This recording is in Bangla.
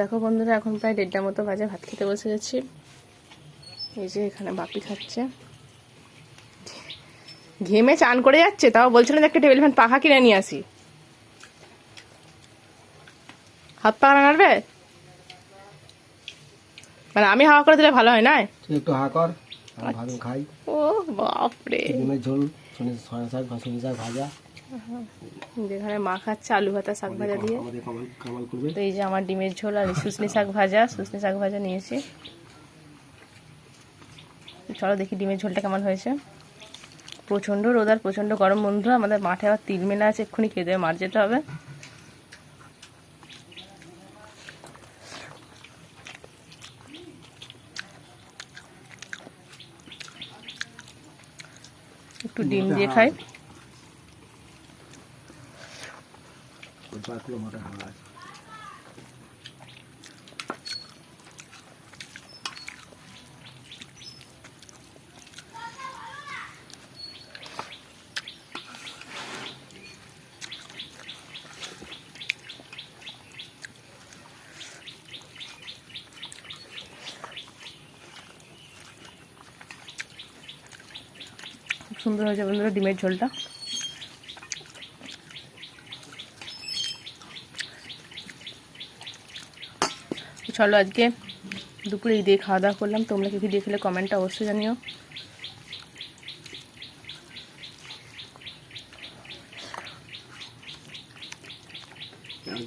দেখো বন্ধুরা, এখন প্রায় 1:30 মতো বাজে, ভাত খেতে বসে গেছি। এই যে এখানে বাপি খাচ্ছে, ঘেমে চান করে যাচ্ছে, তাও বলছিল যে একটা টেবিল ফ্যান পাখা কিনে নিয়ে আসি। হাত পা নাড়বে, মানে আমি হাওয়া করে দিলে ভালো হয় না? একটু হাওয়া কর, ভাত খাই। ও বাপরে, ডিমের ঝোল, সয়া শাক বা সজনে শাক ভাজা। যেখানে মা খাচ্ছে আলু ভাতা শাক ভাজা দিয়ে। কামাল করবে। তো এই যে আমার ডিমের ঝোল আর শুশনি শাক ভাজা নিয়েছি। চলো দেখি ডিমের ঝোলটা কেমন হয়েছে। প্রচণ্ড রোদ আর প্রচণ্ড গরম বন্ধু। আমাদের মাঠে আবার তিল মেলা আছে, এক্ষুনি খেয়ে দেবে, মাঠ যেতে হবে। একটু ডিম দিয়ে খাই। খুব সুন্দর হয়েছে বন্ধুরা ডিমের ঝোলটা। চলো আজকে দুপুরে এই দিয়ে খাওয়া দাওয়া করলাম। তোমরা কি ভিডিও খেলে কমেন্টটা অবশ্যই জানিও। জল